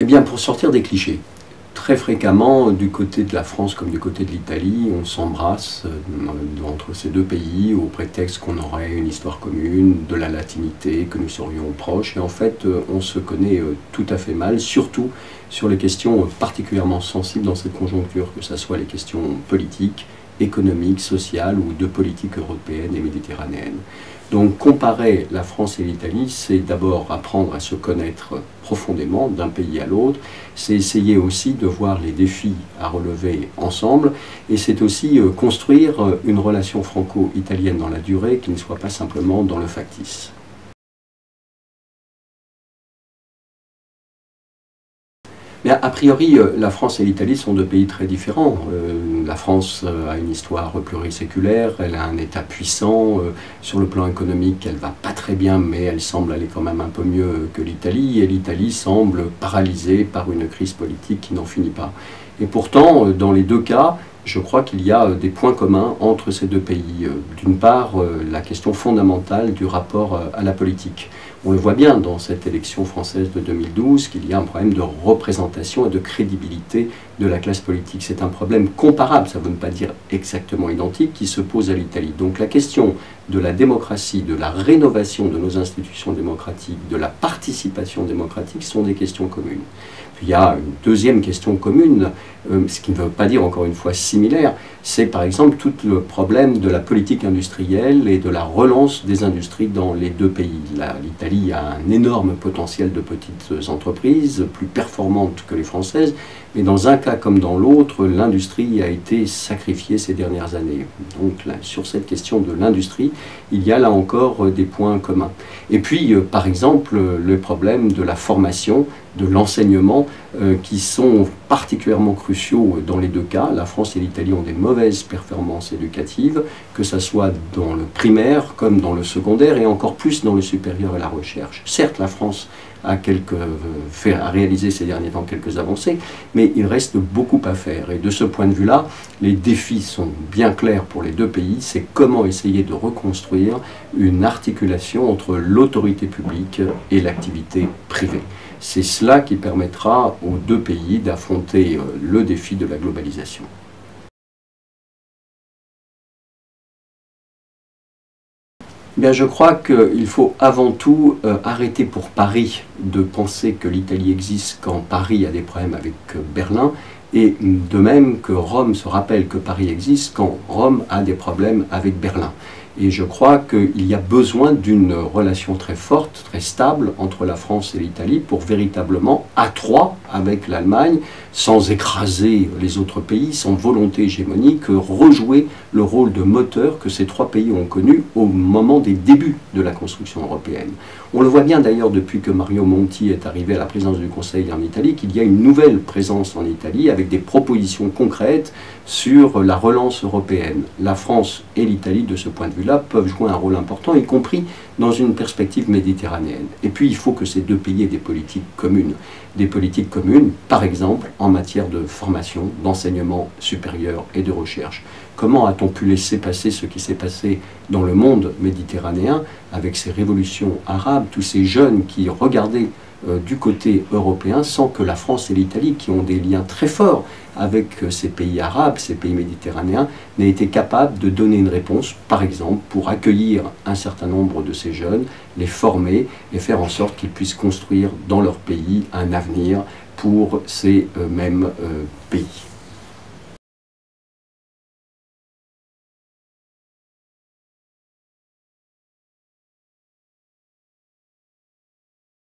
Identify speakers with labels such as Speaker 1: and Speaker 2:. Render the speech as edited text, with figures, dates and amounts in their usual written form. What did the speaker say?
Speaker 1: bien, pour sortir des clichés, très fréquemment, du côté de la France comme du côté de l'Italie, on s'embrasse entre ces deux pays au prétexte qu'on aurait une histoire commune, de la latinité, que nous serions proches. Et en fait, on se connaît tout à fait mal, surtout sur les questions particulièrement sensibles dans cette conjoncture, que ce soit les questions politiques, économiques, sociales ou de politique européenne et méditerranéenne. Donc comparer la France et l'Italie, c'est d'abord apprendre à se connaître profondément d'un pays à l'autre, c'est essayer aussi de voir les défis à relever ensemble, et c'est aussi construire une relation franco-italienne dans la durée qui ne soit pas simplement dans le factice. Mais a priori, la France et l'Italie sont deux pays très différents. La France a une histoire pluriséculaire, elle a un État puissant. Sur le plan économique, elle ne va pas très bien, mais elle semble aller quand même un peu mieux que l'Italie. Et l'Italie semble paralysée par une crise politique qui n'en finit pas. Et pourtant, dans les deux cas, je crois qu'il y a des points communs entre ces deux pays. D'une part, la question fondamentale du rapport à la politique. On le voit bien dans cette élection française de 2012 qu'il y a un problème de représentation et de crédibilité de la classe politique. C'est un problème comparable, ça ne veut pas dire exactement identique, qui se pose à l'Italie. Donc la question de la démocratie, de la rénovation de nos institutions démocratiques, de la participation démocratique sont des questions communes. Puis il y a une deuxième question commune, ce qui ne veut pas dire encore une fois similaire, c'est par exemple tout le problème de la politique industrielle et de la relance des industries dans les deux pays. L'Italie a un énorme potentiel de petites entreprises, plus performantes que les françaises, mais dans un cas comme dans l'autre, l'industrie a été sacrifiée ces dernières années. Donc là, sur cette question de l'industrie, il y a là encore des points communs. Et puis, par exemple, le problème de la formation, de l'enseignement, qui sont particulièrement cruciaux dans les deux cas. La France et l'Italie ont des mauvaises performances éducatives, que ce soit dans le primaire comme dans le secondaire, et encore plus dans le supérieur et la recherche. Certes, la France a réalisé ces derniers temps quelques avancées, mais il reste beaucoup à faire. Et de ce point de vue-là, les défis sont bien clairs pour les deux pays. C'est comment essayer de reconstruire une articulation entre l'autorité publique et l'activité privée. C'est cela qui permettra aux deux pays d'affronter le défi de la globalisation. Bien, je crois qu'il faut avant tout arrêter pour Paris de penser que l'Italie existe quand Paris a des problèmes avec Berlin, et de même que Rome se rappelle que Paris existe quand Rome a des problèmes avec Berlin. Et je crois qu'il y a besoin d'une relation très forte, très stable entre la France et l'Italie pour véritablement, à trois avec l'Allemagne, sans écraser les autres pays, sans volonté hégémonique, rejouer le rôle de moteur que ces trois pays ont connu au moment des débuts de la construction européenne. On le voit bien d'ailleurs depuis que Mario Monti est arrivé à la présidence du Conseil en Italie, qu'il y a une nouvelle présence en Italie avec des propositions concrètes sur la relance européenne. La France et l'Italie, de ce point de vue-là, peuvent jouer un rôle important, y compris dans une perspective méditerranéenne. Et puis, il faut que ces deux pays aient des politiques communes. Des politiques communes, par exemple, en matière de formation, d'enseignement supérieur et de recherche. Comment a-t-on pu laisser passer ce qui s'est passé dans le monde méditerranéen, avec ces révolutions arabes, tous ces jeunes qui regardaient du côté européen sans que la France et l'Italie, qui ont des liens très forts avec ces pays arabes, ces pays méditerranéens, n'aient été capables de donner une réponse, par exemple, pour accueillir un certain nombre de ces jeunes, les former et faire en sorte qu'ils puissent construire dans leur pays un avenir pour ces mêmes pays.